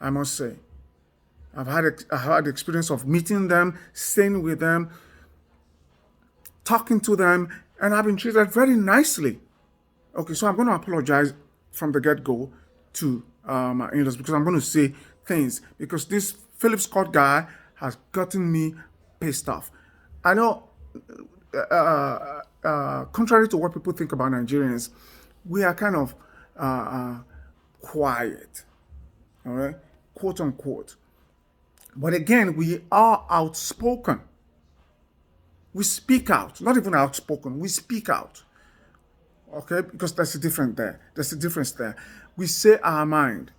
I must say. I've had the experience of meeting them, staying with them, talking to them, and I've been treated very nicely. Okay, so I'm going to apologize from the get-go to my in-laws because I'm going to say things because this Phillip Scott guy has gotten me pissed off. I know, contrary to what people think about Nigerians, we are kind of quiet, all right, quote unquote. But again, we are outspoken. We speak out, not even outspoken, we speak out. Okay, because there's a difference there. There's a difference there. We say our mind.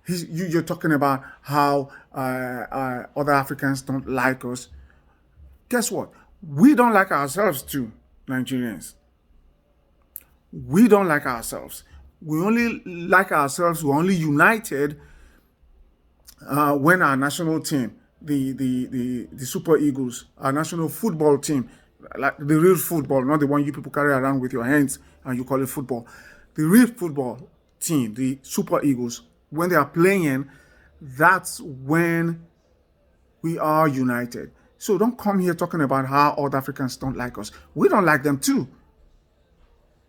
You're talking about how other Africans don't like us. Guess what? We don't like ourselves too, Nigerians. We don't like ourselves. We only like ourselves, we're only united when our national team, the Super Eagles, our national football team, like the real football, not the one you people carry around with your hands and you call it football. The real football team, the Super Eagles, when they are playing, that's when we are united. So don't come here talking about how other Africans don't like us. We don't like them too.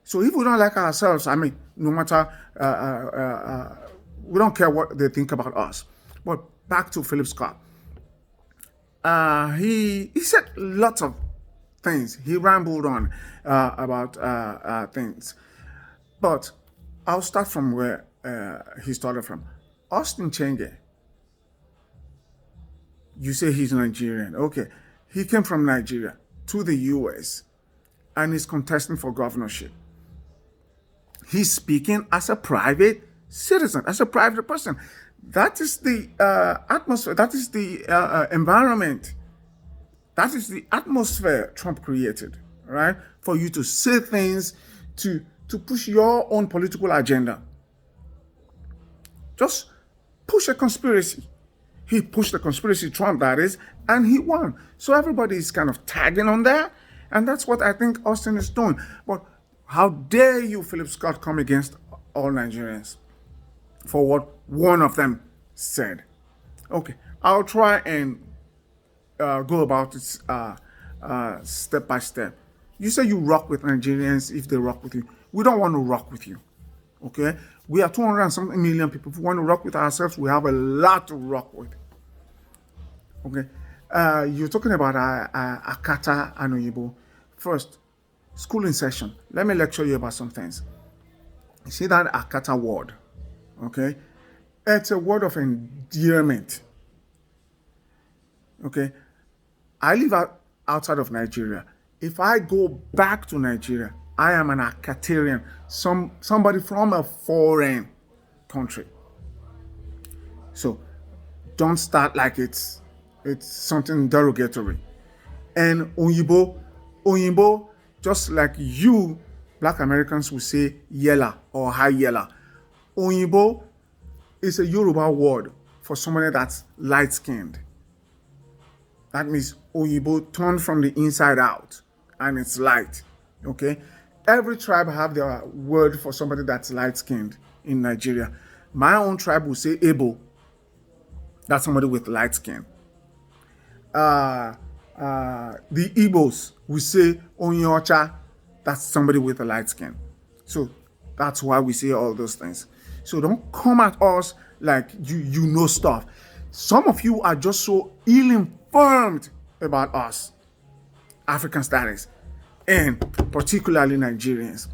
So if we don't like ourselves, I mean, no matter, we don't care what they think about us. But back to Phillip Scott. He said lots of things. He rambled on about things. But I'll start from where he started from. Austin Chenge. You say he's Nigerian. Okay. He came from Nigeria to the US and is contesting for governorship. He's speaking as a private citizen, as a private person. That is the atmosphere. That is the environment. That is the atmosphere Trump created, right? For you to say things, to push your own political agenda. Just push a conspiracy. He pushed the conspiracy, Trump that is, and he won. So everybody is kind of tagging on that. And that's what I think Austin is doing. But how dare you, Phillip Scott, come against all Nigerians for what one of them said? Okay, I'll try and go about it step by step. You say you rock with Nigerians if they rock with you. We don't want to rock with you. Okay? We are 200 and something million people. If we want to rock with ourselves, we have a lot to rock with. Okay? You're talking about Akata and Oyibo. First, schooling session. Let me lecture you about some things. You see that Akata word? Okay? It's a word of endearment. Okay? I live outside of Nigeria. If I go back to Nigeria, I am an Akatarian, somebody from a foreign country. So don't start like it's something derogatory. And Oyinbo, just like you, Black Americans will say yella or high yella. Oyinbo is a Yoruba word for somebody that's light-skinned. That means Oyinbo turned from the inside out and it's light. Okay? Every tribe have their word for somebody that's light-skinned in Nigeria. My own tribe will say Ebo. That's somebody with light skin. The Igbos will say Onyocha. That's somebody with a light skin. So that's why we say all those things. So don't come at us like you know stuff. Some of you are just so ill-informed about us, African status, and particularly Nigerians.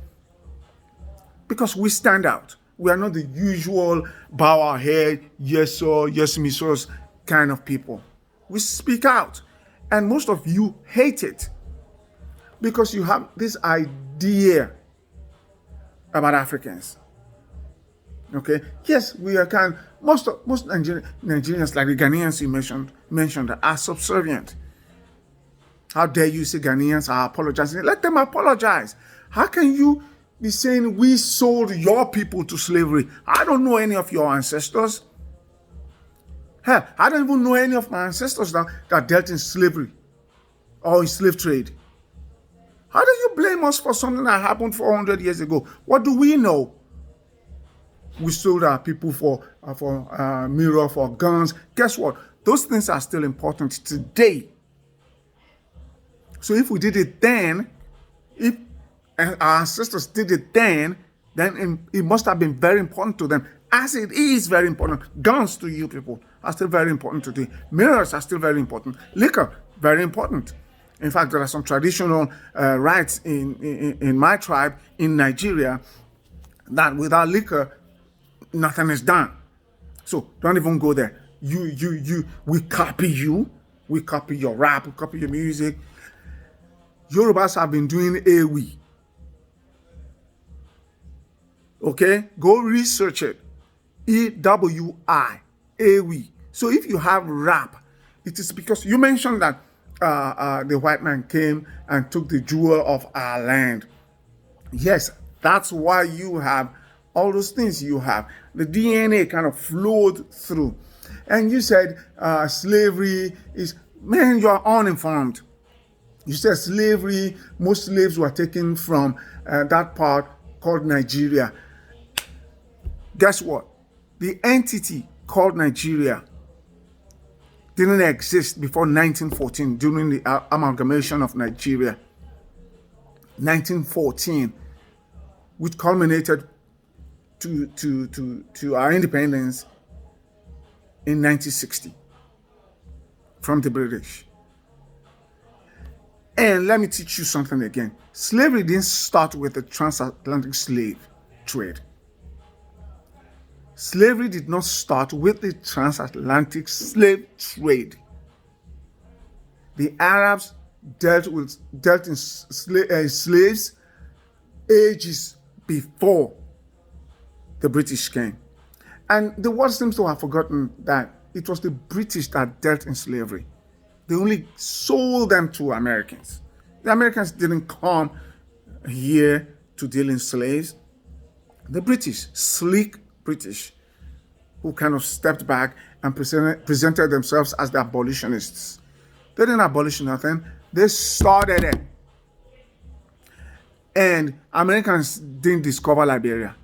Because we stand out. We are not the usual bow our head, yes sir, yes me sir kind of people. We speak out. And most of you hate it because you have this idea about Africans. Okay? Yes, we are most Nigerians, like the Ghanaians you mentioned are subservient. How dare you say Ghanaians are apologizing? Let them apologize. How can you be saying we sold your people to slavery? I don't know any of your ancestors. Hell, I don't even know any of my ancestors that dealt in slavery or in slave trade. How do you blame us for something that happened 400 years ago? What do we know? We sold our people for mirror, for guns. Guess what? Those things are still important today. So if we did it then, if our ancestors did it then it must have been very important to them, as it is very important. Guns to you people are still very important today. Mirrors are still very important. Liquor, very important. In fact, there are some traditional rites in my tribe in Nigeria that without liquor, nothing is done. So don't even go there. We copy you. We copy your rap. We copy your music. Yorubas have been doing Ewi. Okay? Go research it. E-W-I. Ewi. So if you have rap, it is because you mentioned that the white man came and took the jewel of our land. Yes, that's why you have all those things you have. The DNA kind of flowed through. And you said slavery is, man, you are uninformed. You said slavery, most slaves were taken from that part called Nigeria. Guess what? The entity called Nigeria didn't exist before 1914 during the amalgamation of Nigeria. 1914, which culminated to our independence in 1960 from the British. And let me teach you something again. Slavery didn't start with the transatlantic slave trade. Slavery did not start with the transatlantic slave trade. The Arabs dealt in slaves ages before the British came. And the world seems to have forgotten that it was the British that dealt in slavery. They only sold them to Americans. The Americans didn't come here to deal in slaves. The British, sleek British, who kind of stepped back and presented themselves as the abolitionists. They didn't abolish nothing. They started it. And Americans didn't discover Liberia.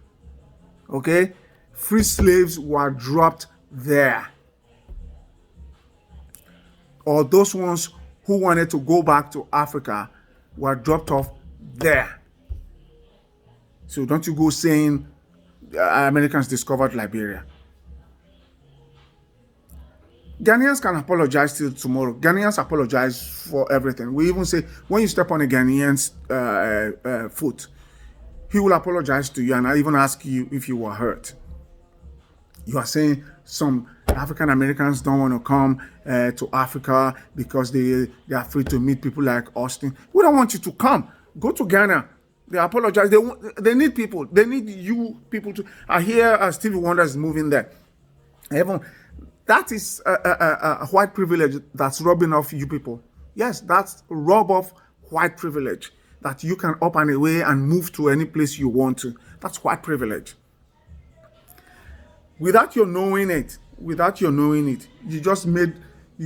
Okay? Free slaves were dropped there. Or those ones who wanted to go back to Africa were dropped off there. So don't you go saying Americans discovered Liberia. Ghanaians can apologize till tomorrow. Ghanaians apologize for everything. We even say, when you step on a Ghanaian's foot, he will apologize to you and I even ask you if you were hurt. You are saying some African Americans don't want to come to Africa because they are free to meet people like Austin. We don't want you to come. Go to Ghana. They apologize. They need people. They need you people to. I hear Stevie Wonder is moving there. Even that is a white privilege that's rubbing off you people. Yes, that's rub off white privilege, that you can up and away and move to any place you want to. That's white privilege. Without your knowing it, you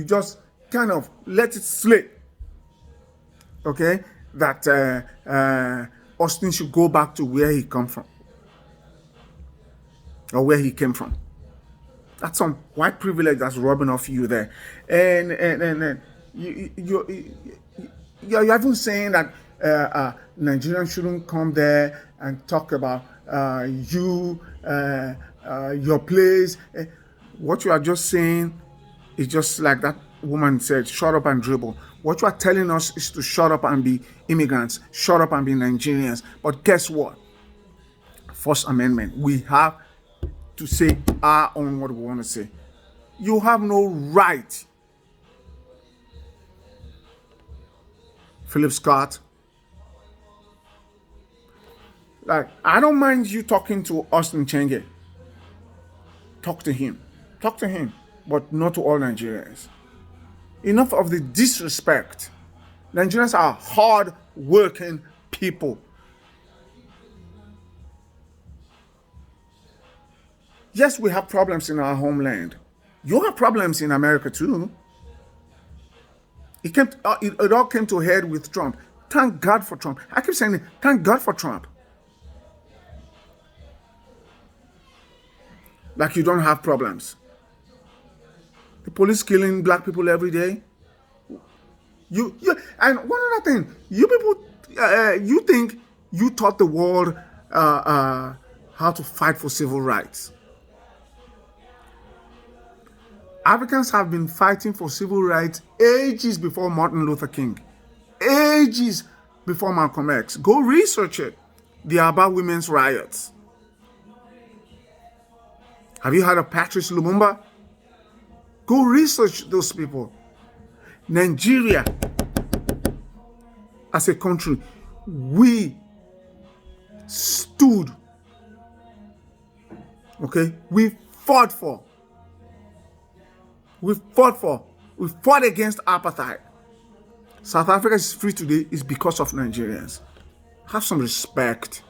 just kind of let it slip. Okay, that Austin should go back to where he come from, or where he came from. That's some white privilege that's rubbing off you there, and you're even saying that Nigerians shouldn't come there and talk about your place. What you are just saying is just like that woman said, shut up and dribble. What you are telling us is to shut up and be immigrants, shut up and be Nigerians. But guess what? First Amendment, we have to say our own what we want to say. You have no right. Phillip Scott. Like, I don't mind you talking to Austin Chenge. Talk to him, but not to all Nigerians. Enough of the disrespect. Nigerians are hard-working people. Yes, we have problems in our homeland. You have problems in America too. It all came to a head with Trump. Thank God for Trump. I keep saying it, thank God for Trump. like you don't have problems. The police killing black people every day. And one other thing, you people, you think you taught the world how to fight for civil rights. Africans have been fighting for civil rights ages before Martin Luther King, ages before Malcolm X. Go research it. The Aba women's riots. Have you heard of Patrice Lumumba? Go research those people. Nigeria, as a country, we stood. Okay? We fought against apartheid. South Africa is free today is because of Nigerians. Have some respect.